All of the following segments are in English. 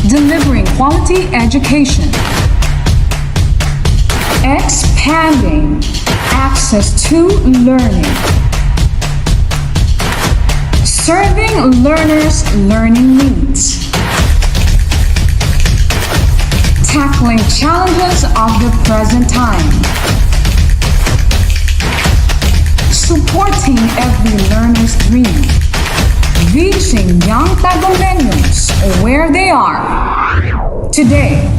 delivering quality education, expanding access to learning, serving learners' learning needs, tackling challenges of the present time, supporting every learner's dream, reaching young Tagalogans where they are today.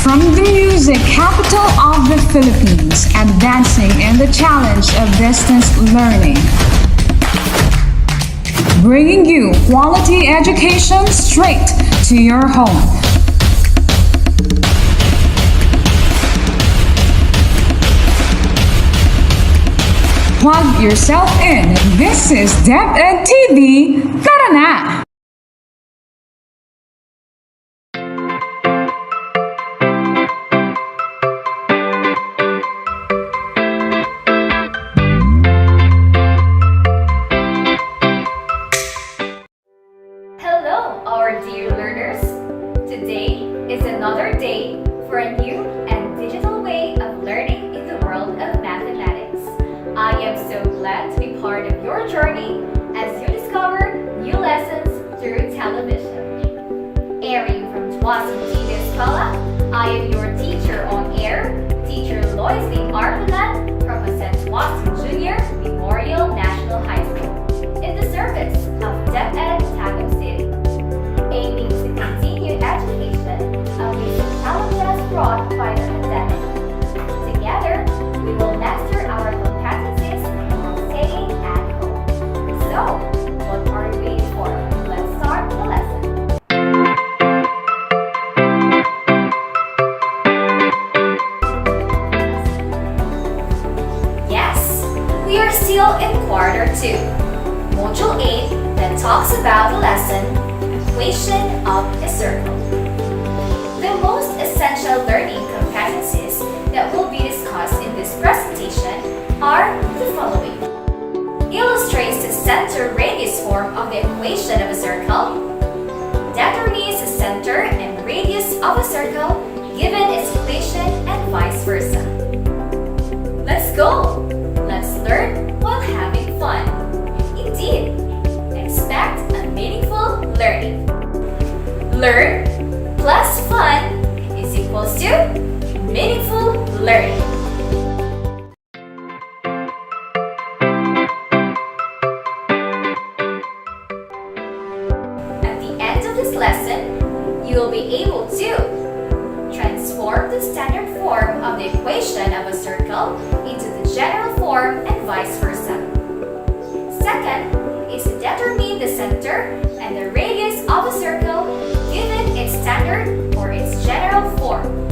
From the music capital of the Philippines, advancing in the challenge of distance learning. Bringing you quality education straight to your home. Plug yourself in. This is DepEd TV. Tara na! Hello, our dear learners! Today is another day for a new and digital way of learning in the world of mathematics. I am so glad to be part of your journey as you discover new lessons through television. Airing from Tuasin TV Escola, I am your teacher on air, Teacher Lois Lee Arpalan from San Tuasin Junior Memorial National High School, in the service of DepEd Tagum City, aiming to continue education amidst the challenges brought by the pandemic. Together, we will master our competencies while staying at home. So, what are we waiting for? Let's start the lesson. Yes, we are still in quarter 2, module 8, that talks about the lesson equation of a circle. The most essential learning competencies that will be discussed in this presentation are the following. Illustrates the center radius form of the equation of a circle. Determines the center and radius of a circle given its equation and vice versa. Let's go! Let's learn while having fun. Indeed, expect a meaningful learning. Learn plus fun is equals to meaningful learning. At the end of this lesson, you will be able to transform the standard form of the equation of a circle into the general form and vice versa. Second is to determine the center and the radius of a circle given its standard or its general form.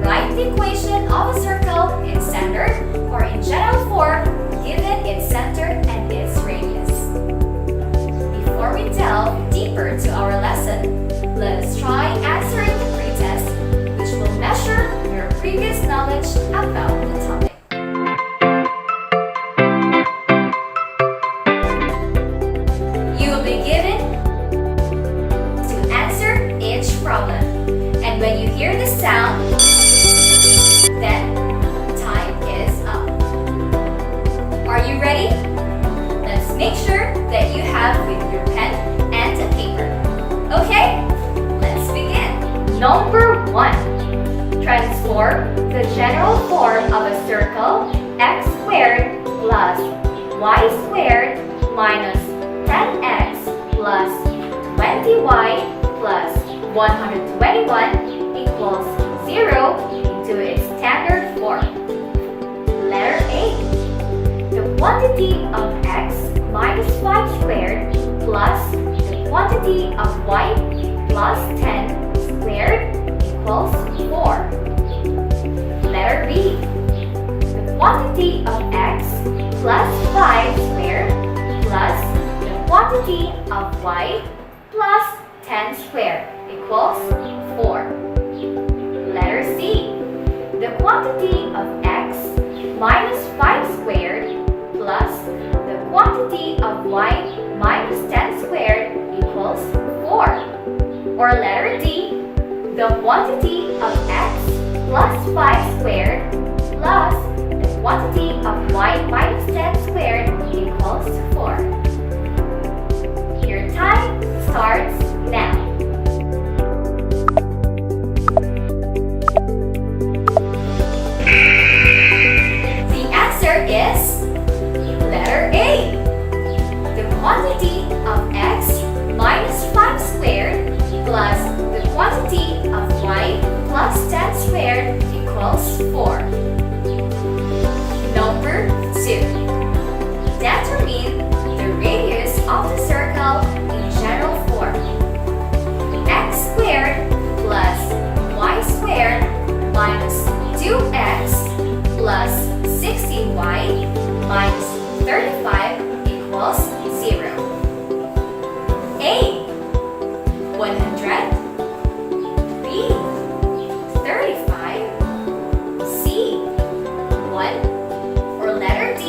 Write the equation of a circle in standard or in general form given its center and its radius. Before we delve deeper to our lesson, let us try answering the pretest, which will measure your previous knowledge about the topic. You will be given to answer each problem. And when you hear the sound, then time is up. Are you ready? Let's make sure that you have with your pen and a paper. Okay, let's begin. Number 1. Transform the general form of a circle x squared plus y squared minus 10x plus 20y plus 121 equals 0 into its standard form. Letter A. The quantity of x minus y squared plus the quantity of y plus 10 squared equals 4. Or letter D, the quantity of x plus 5 squared plus the quantity of y minus 10 squared equals 4. Your time starts now. The answer is letter A. The quantity of x minus 5 squared plus the quantity of y plus 10 squared equals 4. Number 2. Determine the radius of the circle in general form. X squared plus y squared minus 2x plus 16y minus 35 equals 0. A. 100. B. 35. C. 1. Or letter D.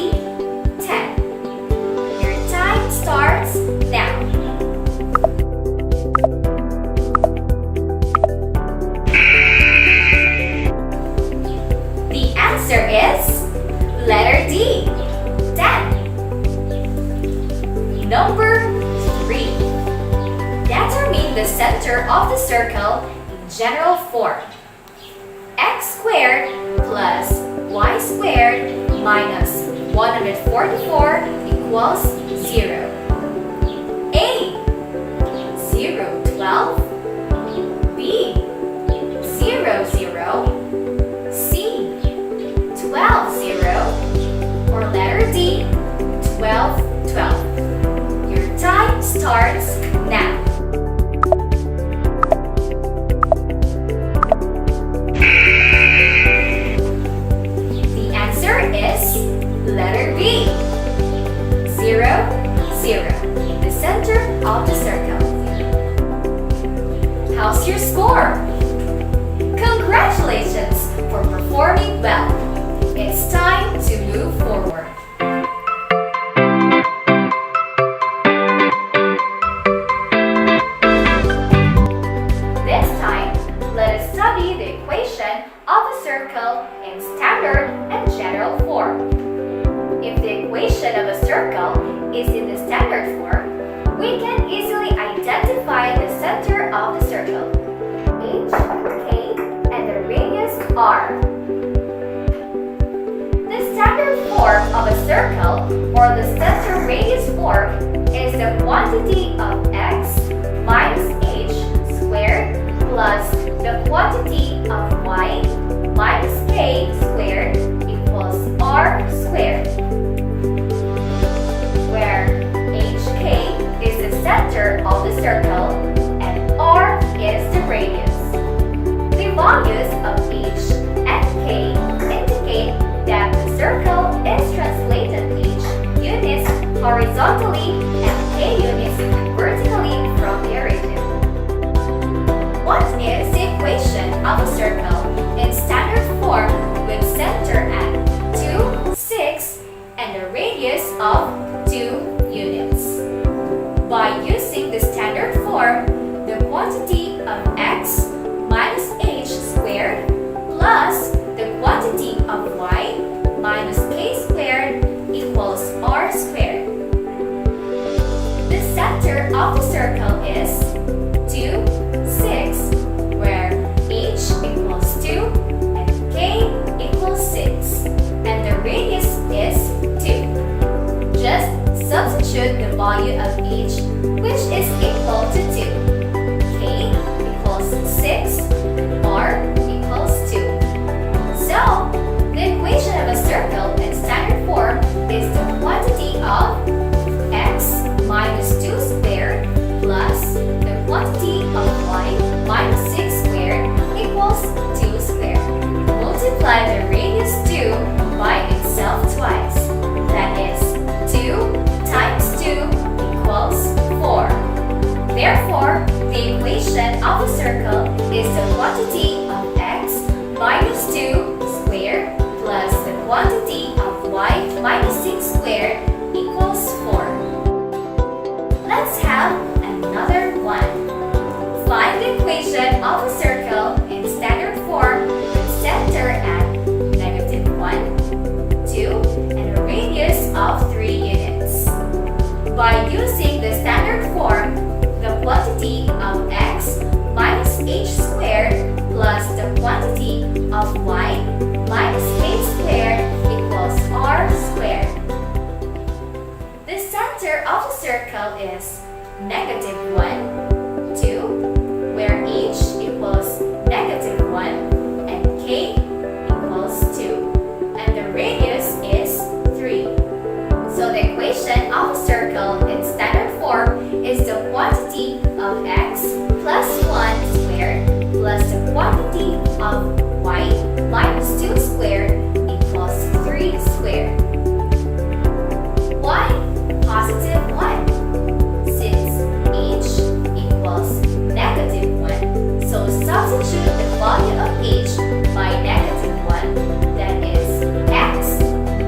10. Your time starts now. The answer is letter D. 10. Number 3. Determine the center of the circle in general form. X squared plus y squared minus 144 equals 0. A. 0, 12. B. 0, 0. C. 12, 0. Or letter D. 12, 12. Your time starts now. The answer is letter B. 0, 0. The center of the circle. How's your score? Congratulations for performing well. It's time to move forward. This time, let us study the equation of a circle in standard and general form. If the equation of a circle is in the standard form, we can easily identify the center of the circle, H, K, and the radius R. The standard form of a circle, or the center radius form, is the quantity of x minus h squared plus the quantity of y minus k squared equals r squared, where hk is the center of the circle and r is the radius. The values of h and k indicate that the circle is translated h units horizontally and k units vertically from the origin. What is the equation of a circle in standard form with center at 2, 6 and a radius of 2 units? By using the standard form, the quantity of x minus h squared plus the quantity of y minus k squared equals r squared. The center of y minus k squared equals r squared. The center of the circle is -1, 2, where h equals -1 and k equals 2, and the radius is 3. So the equation of a circle in standard form is the quantity of x plus 1 squared plus the quantity of y minus 2 squared equals 3 squared. Why positive 1? Since h equals -1, so substitute the value of h by -1, that is x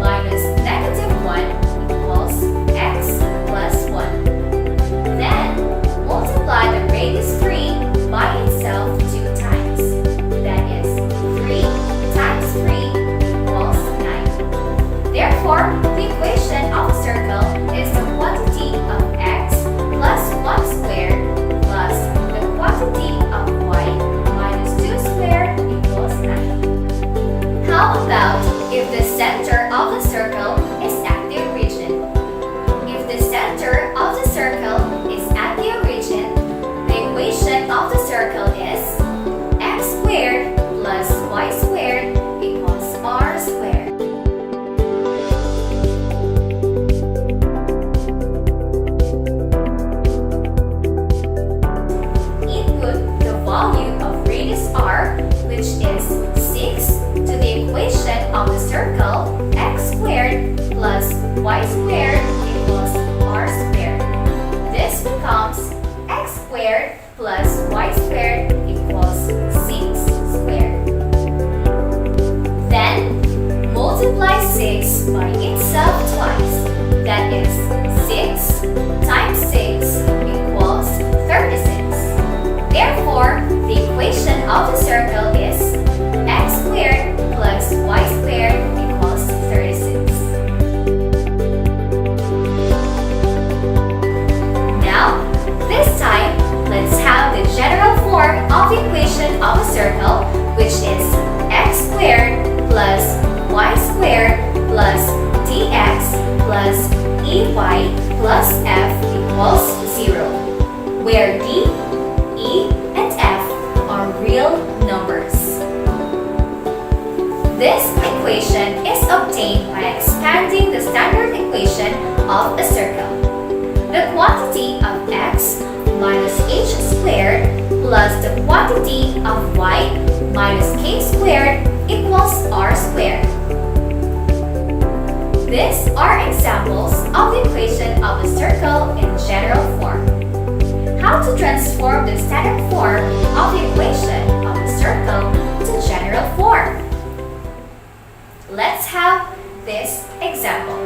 minus -1 equals x plus 1. Then multiply the radius 3 by itself 2 times, that is 3 times 3 equals 9. Therefore, the equation of a circle is the quantity of x plus 1 squared plus the quantity of y minus 2 squared equals 9. How about if the center of the circle is at the origin? If the center of the circle is at the origin, the equation of the circle is x squared plus y squared equals r squared. Input the value of radius r, which is 6, to the equation of the circle x squared plus y squared equals r squared. This becomes x squared plus y squared equals 6 squared. Then multiply 6 by itself twice, that is 6 times 6 equals 36. Therefore, the equation of the circle is x squared plus y squared equals 36. Now, this time, let's have the general form of the equation of a circle, which is x squared plus y squared plus dx plus ey plus f equals 0, where d, e, and f are real numbers. This equation is obtained by expanding the standard equation of a circle. The quantity of x minus h squared plus the quantity of y minus k squared equals r squared. These are examples of the equation of a circle in general form. How to transform the standard form of the equation of a circle to general form? Let's have this example.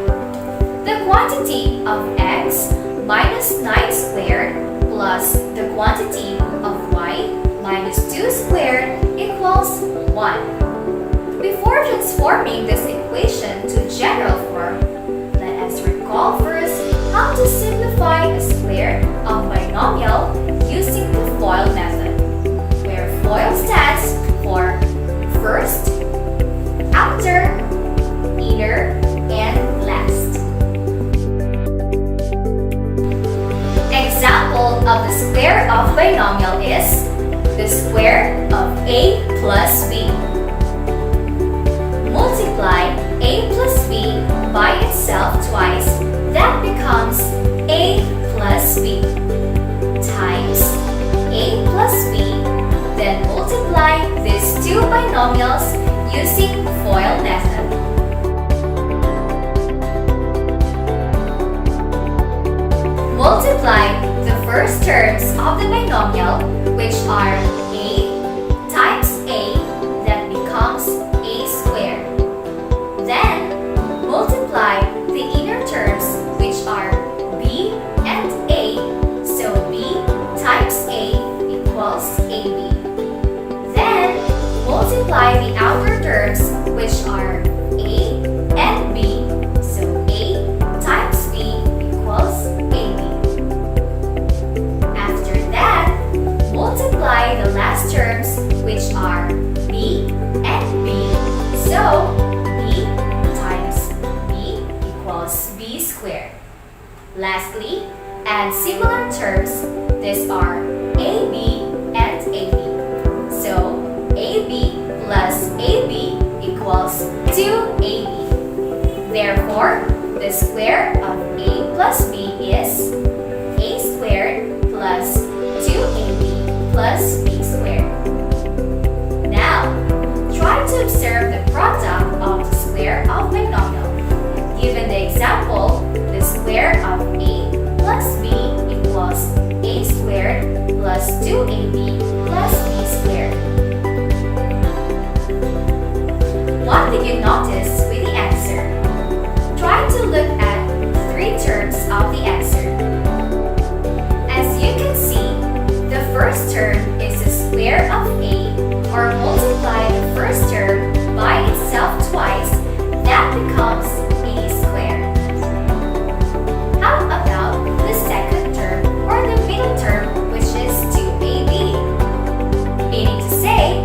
The quantity of x minus 9 squared plus the quantity of y minus 2 squared equals 1. Before transforming this equation to general form, let us recall first how to simplify a square of binomial using the FOIL method, where FOIL stands for first, after, inner, and last. Example of the square of binomial is the square of a plus b. Multiply a plus b by itself twice, that becomes a plus b times a plus b, then multiply these two binomials using FOIL method. Multiply the first terms of the binomial, which are a times a, that becomes a squared. Then multiply the inner terms, which are b and a, so b times a equals ab. Then multiply the outer terms, which are a and b, so a times b equals ab. After that, multiply the last terms, which are b and and similar terms, these are AB and AB. So AB plus AB equals 2AB. Therefore, the square of A plus B is A squared plus 2AB plus B squared. Now, try to observe the product of the square of binomial. Given the example, the square of A plus B equals A squared plus 2AB plus B squared. What did you notice with the answer? Try to look at 3 terms of the answer. As you can see, the first term is the square of A, or multiply the first term by itself twice, that becomes A squared. How about the second term, or the middle term, which is 2AB? Meaning to say,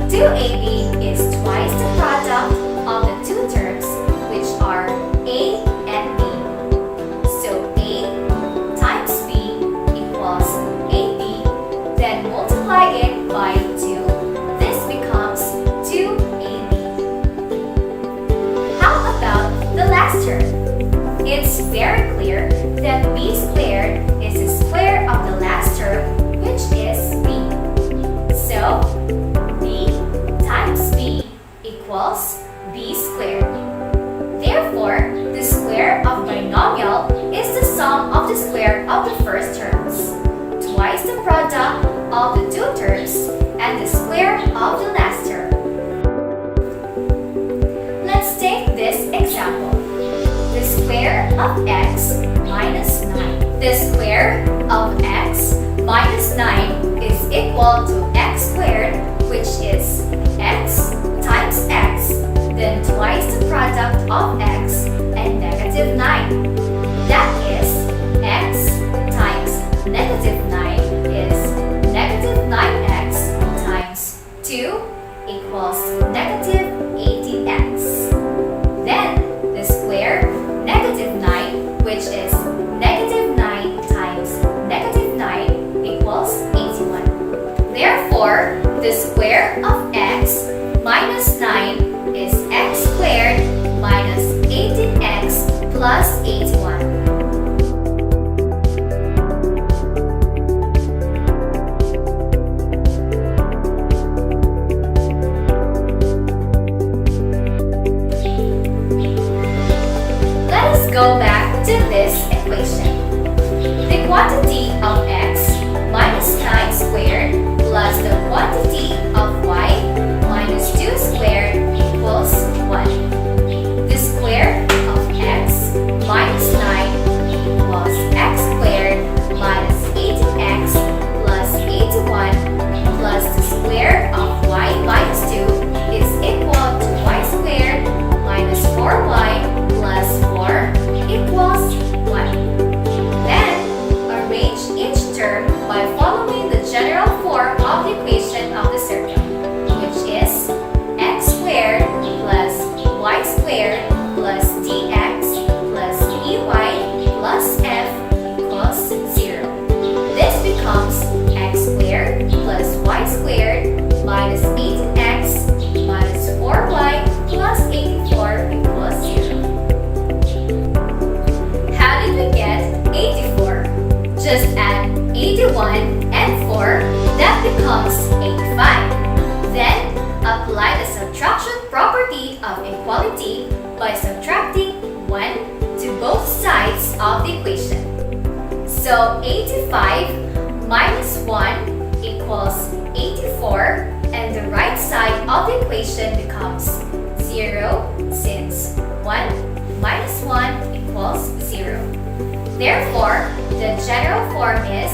2AB is twice the product of the 2 terms, which are A and B. So A times B equals AB, then multiply it by 2. This becomes 2AB. How about the last term? It's very clear that B squared is the square of the last term, which is B. So B times B equals B squared. Therefore, the square of binomial is the sum of the square of the first terms, twice the product of the 2 terms, and the square of the last term. Let's take this example. The square of x minus 9. The square of x minus 9 is equal to x squared, which is x times x, then twice the product of x and negative 9. That is, x times negative 9 is negative 9x times 2 equals negative 18x. Then the square negative 9, which is negative 9 times negative 9 equals 81. Therefore, the square of x minus 9 is x squared minus 18x plus 81. Let us go back to this equation. The quantity of x minus 9 squared plus the quantity of y minus 2 squared equals 1. The square of x minus 9 equals x squared minus 18x plus 81 plus the square of y minus 2 is equal to y squared minus 4y plus 4 equals 1. Then, arrange each term by following the general form of the equation of the circle, which is x squared plus y squared plus dx plus dy plus f equals 0. This becomes x squared plus y squared minus 18x minus 4y plus 84 equals 0. How did we get 84? Just add 81 and 4, that becomes 85. Then, apply the subtraction property of equality by subtracting 1 to both sides of the equation. So 85 minus 1 equals 84, and the right side of the equation becomes 0 since 1 minus 1 equals 0. Therefore, the general form is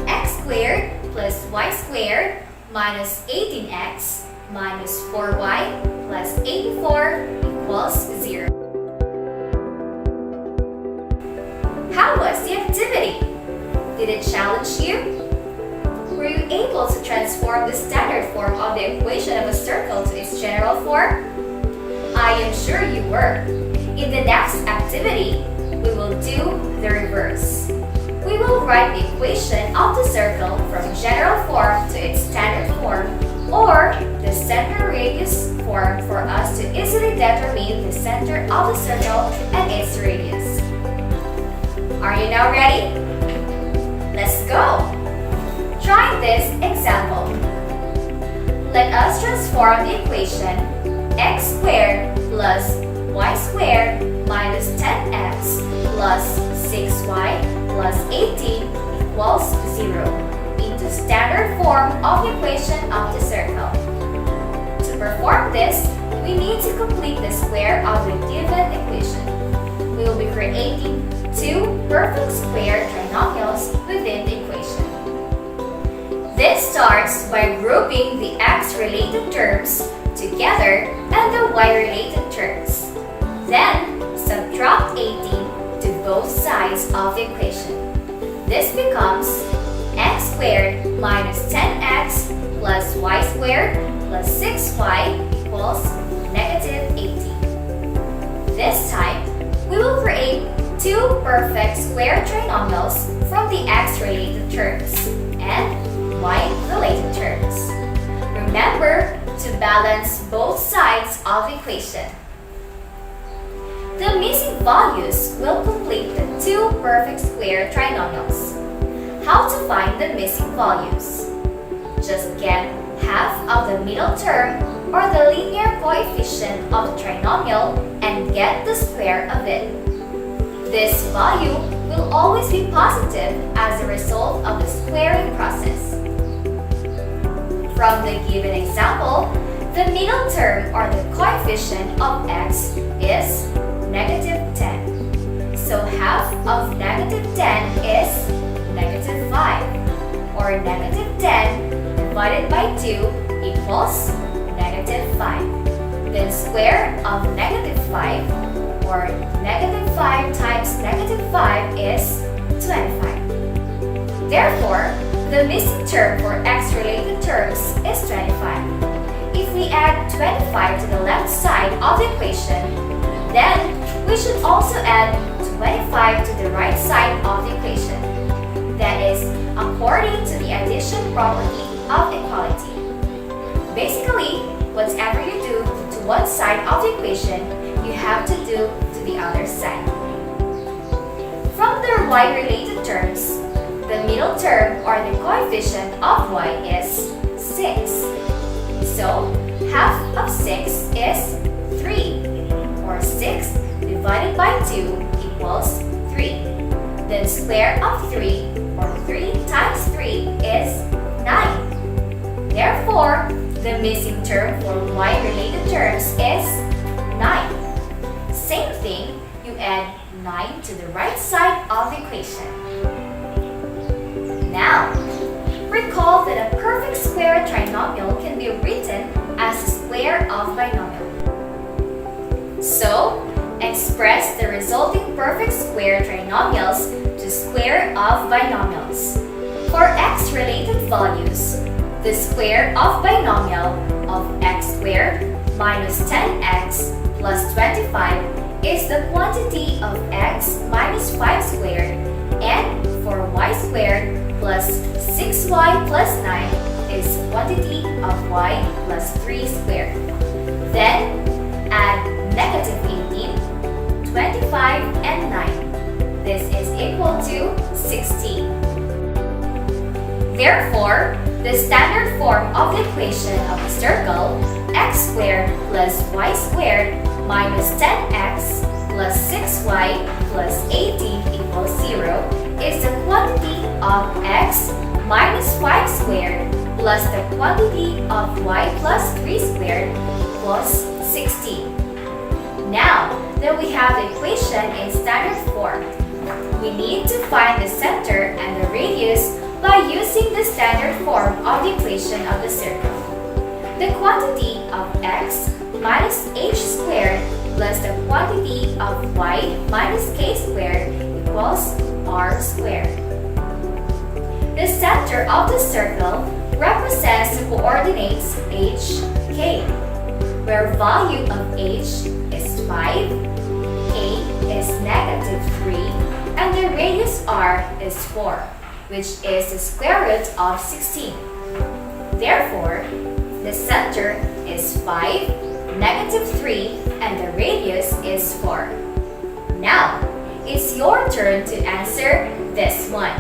x squared plus y squared minus 18x minus 4y plus 84 equals 0. How was the activity? Did it challenge you? Were you able to transform the standard form of the equation of a circle to its general form? I am sure you were. In the next activity, we will do the reverse. we will write the equation of the circle from general form to its standard form or the center radius form for us to easily determine the center of the circle and its radius. Are you now ready? Let's go! Try this example. Let us transform the equation x squared plus y squared minus 10x plus 6y plus 18 equals 0 into standard form of the equation of the circle. To perform this, we need to complete the square of the given equation. We will be creating two perfect square trinomials within the equation. This starts by grouping the x-related terms together and the y-related terms. Then, subtract 18 to both sides of the equation. This becomes x squared minus 10x plus y squared plus 6y equals negative 18. This time, we will create two perfect square trinomials from the x-related terms and y-related terms. Remember to balance both sides of the equation. The missing values will complete the two perfect square trinomials. How to find the missing values? Just get half of the middle term or the linear coefficient of the trinomial and get the square of it. This value will always be positive as a result of the squaring process. From the given example, the middle term or the coefficient of x is negative 10. So half of negative 10 is negative 5. Or negative 10 divided by 2 equals negative 5. Then square of negative 5 or negative 5 times negative 5 is 25. Therefore, the missing term for x-related terms is 25. If we add 25 to the left side of the equation, then we should also add 25 to the right side of the equation. That is, according to the addition property of equality. Basically, whatever you do to one side of the equation, you have to do to the other side. From their y-related terms, the middle term or the coefficient of y is 6. So, half of 6 is 3, or 6 divided by 2 equals 3. Then square of 3, or 3 times 3 is 9. Therefore, the missing term for y-related terms is 9. Same thing, you add 9 to the right side of the equation. Now, recall that a perfect square trinomial can be written as a square of binomial. So, express the resulting perfect square trinomials to square of binomials. For x-related values, the square of binomial of x squared minus 10x plus 25 is the quantity of x minus 5 squared, and for y squared plus 6y plus 9 is quantity of y plus 3 squared. Then, add negative 18, 25, and 9. This is equal to 16. Therefore, the standard form of the equation of the circle x squared plus y squared minus 10x plus 6y plus 18 equals 0 is the quantity of x minus 5 squared plus the quantity of y plus 3 squared equals 16. Now that we have the equation in standard form, we need to find the center and the radius by using the standard form of the equation of the circle. The quantity of x minus h squared plus the quantity of y minus k squared equals r squared. The center of the circle represents the coordinates h, k, where value of h is 5, k is negative 3, and the radius r is 4, which is the square root of 16. Therefore, the center is 5, negative 3, and the radius is 4. Now, it's your turn to answer this one.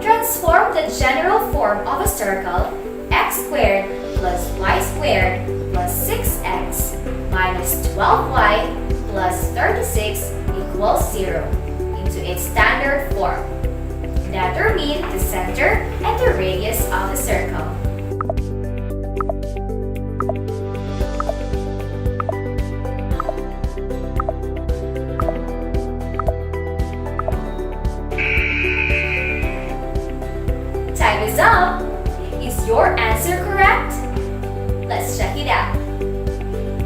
Transform the general form of a circle x squared plus y squared plus 6x minus 12y plus 36 equals 0 into its standard form. Determine the center and the radius of the circle. Time is up! Is your answer correct? Let's check it out.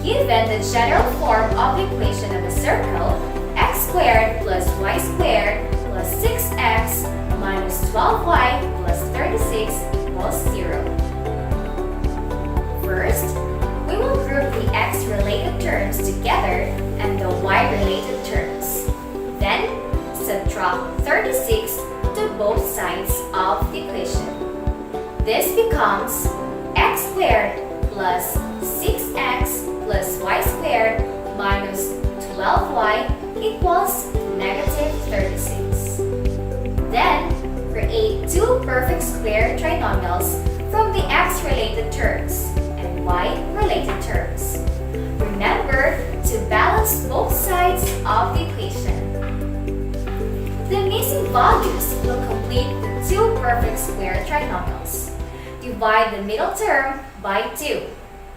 Given the general form of the equation of a circle, x squared plus y squared plus 6x minus 12y plus 36 equals 0. First, we will group the x-related terms together and the y-related terms. Then, subtract 36 to both sides of the equation. This becomes x squared plus 6x plus y squared minus 12y equals negative 36. Then, create two perfect square trinomials from the x-related terms and y-related terms. Remember to balance both sides of the equation. The missing values will complete the two perfect square trinomials. Divide the middle term by 2.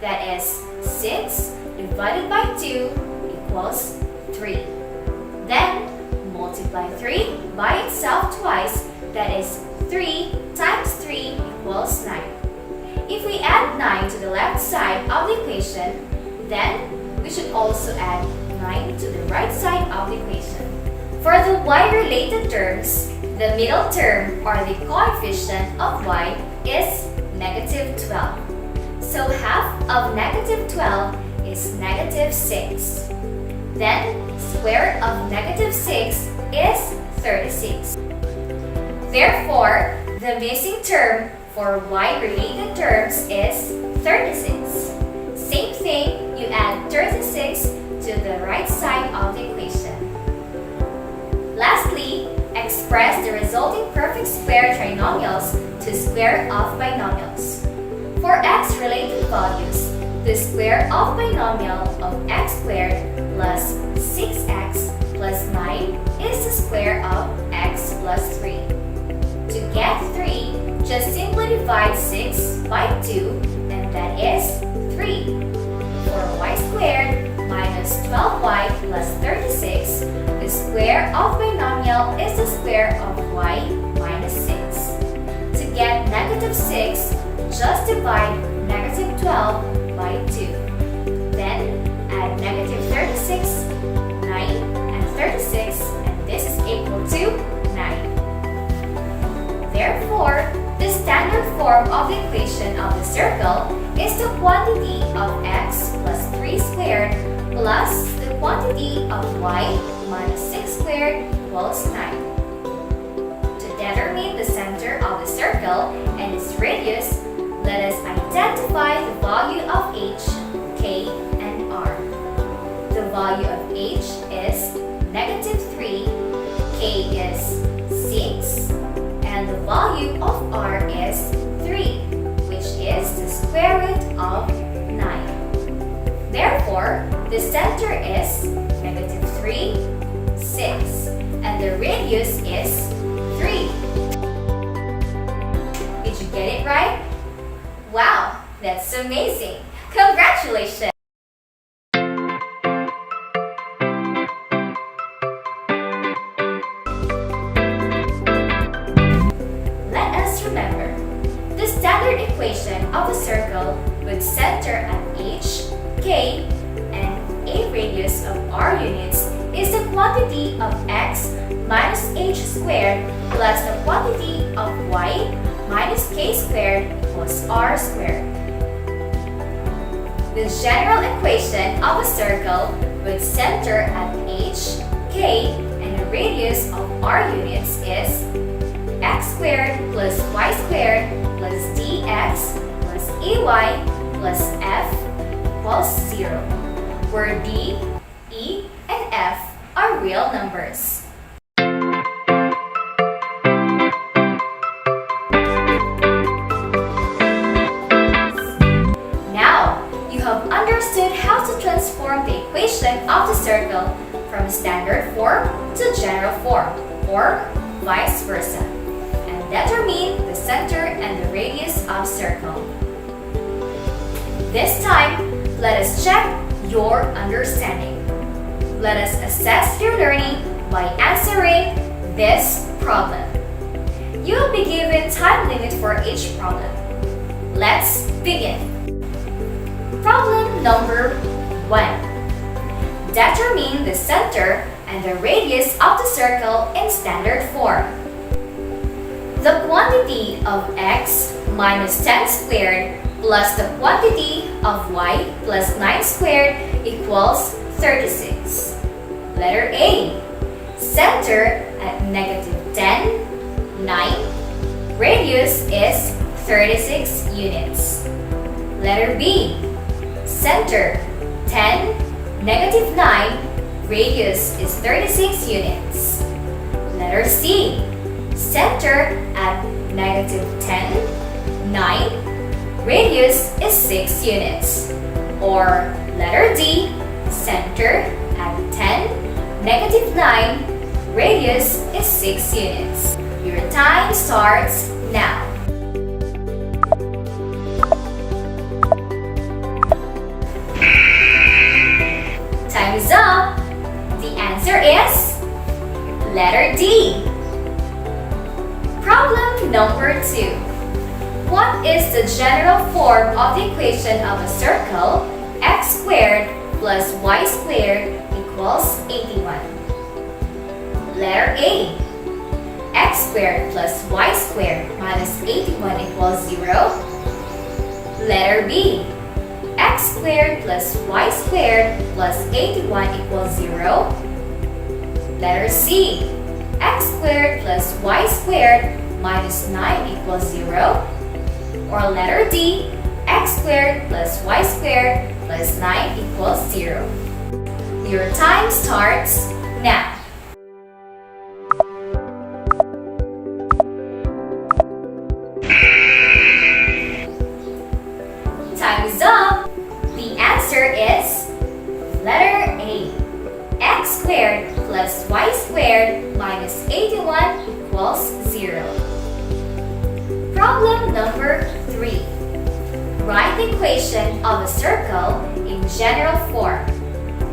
That is 6 divided by 2 equals 3. Then, multiply 3 by itself twice. That is 3 times 3 equals 9. If we add 9 to the left side of the equation, then we should also add 9 to the right side of the equation. For the y-related terms, the middle term or the coefficient of y is negative 12. So half of negative 12 is negative 6. Then, square root of negative 6 is 36. Therefore, the missing term for y-related terms is 36. Same thing, you add 36 to the right side of the equation. Lastly, express the resulting perfect square trinomials to square root of binomials. For x-related values, the square of binomial of x squared plus 6x plus 9 is the square of x plus 3. To get 3, just simply divide 6 by 2, and that is 3. For y squared minus 12y plus 36, the square of binomial is the square of y minus 6. To get negative 6, just divide negative 12 by 2. Then, add negative 36, 9, and 36, and this is equal to 9. Therefore, the standard form of the equation of the circle is the quantity of x plus 3 squared plus the quantity of y minus 6 squared equals 9. To determine the center of the circle and its radius, let us identify the value of h, k, and r. The value of h is negative 3, k is 6, and the value of r is 3, which is the square root of 9. Therefore, the center is negative 3, 6, and the radius is 3. Did you get it right? Wow, that's amazing! Congratulations! Let us remember, the standard equation of a circle with center at h, k, and a radius of r units is the quantity of x minus h squared plus the quantity of y minus k squared equals r squared. The general equation of a circle with center at h, k, and a radius of our units is x squared plus y squared plus dx plus ay plus f equals 0, where d, e, and f are real numbers. Now, you have understood how to transform the equation of the circle from standard form to general form, or vice versa, and determine the center and the radius of circle. This time, let us check your understanding. Let us assess your learning by answering this problem. You will be given time limit for each problem. Let's begin. Problem number 1. Determine the center and the radius of the circle in standard form. The quantity of x minus 10 squared plus the quantity of y plus 9 squared equals 36. Letter A. Center at negative 10, 9. Radius is 36 units. Letter B. Center 10, negative 9. Radius is 36 units. Letter C. Center at negative 10, 9. Radius is 6 units. Or letter D, center at 10, negative 9, radius is 6 units. Your time starts now. Time is up. The answer is letter D. Problem number 2. What is the general form of the equation of a circle x squared plus y squared equals 81? Letter A. X squared plus y squared minus 81 equals 0. Letter B. X squared plus y squared plus 81 equals 0. Letter C. X squared plus y squared minus 9 equals 0. Or letter D, x squared plus y squared plus 9 equals 0. Your time starts now. Time is up. The answer is letter A. X squared plus y squared minus 81 equals 0. Problem number 3. Write the equation of a circle in general form.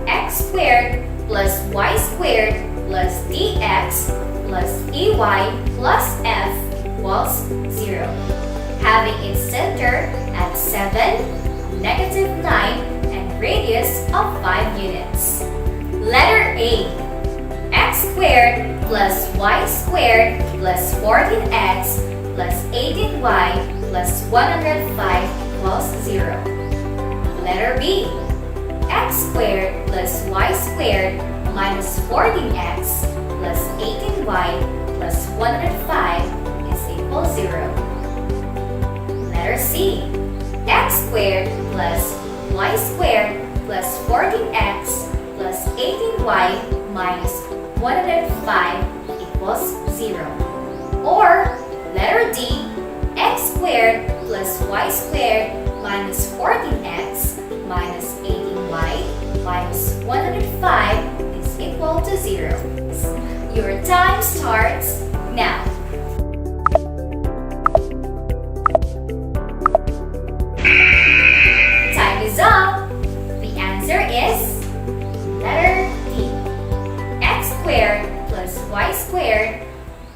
X squared plus y squared plus dx plus ey plus f equals 0. Having its center at 7, negative 9, and radius of 5 units. Letter A. X squared plus y squared plus 14x plus 18y plus 105 equals 0. Letter B. X squared plus y squared minus 14x plus 18y plus 105 is equal 0. Letter C. X squared plus y squared plus 14x plus 18y minus 105 equals 0. Or letter D, x squared plus y squared minus 14x minus 18y minus 105 is equal to 0. Your time starts now. Time is up. The answer is letter D. X squared plus y squared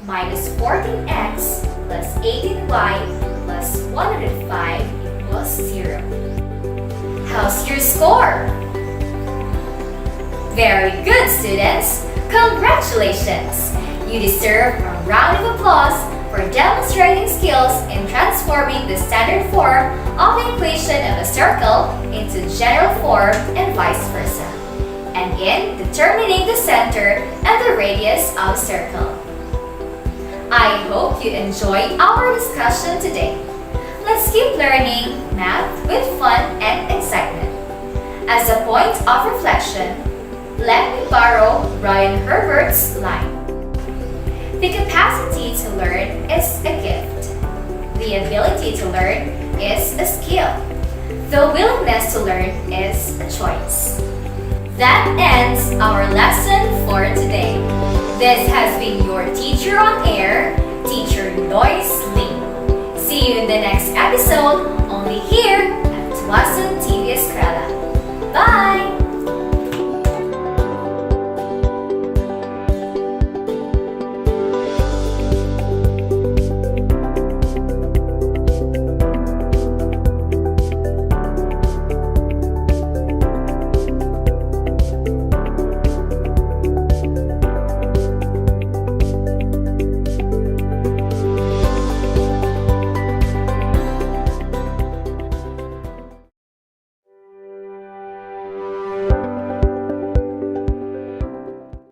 minus 14x plus 18y plus 105 equals 0. How's your score? Very good, students! Congratulations! You deserve a round of applause for demonstrating skills in transforming the standard form of the equation of a circle into general form and vice versa, and in determining determining the center and the radius of a circle. I hope you enjoyed our discussion today. Let's keep learning math with fun and excitement. As a point of reflection, let me borrow Brian Herbert's line. The capacity to learn is a gift. The ability to learn is a skill. The willingness to learn is a choice. That ends our lesson for today. This has been your teacher on air, Teacher Lois Lee. See you in the next episode, only here at Tuwasan TV Eskrela.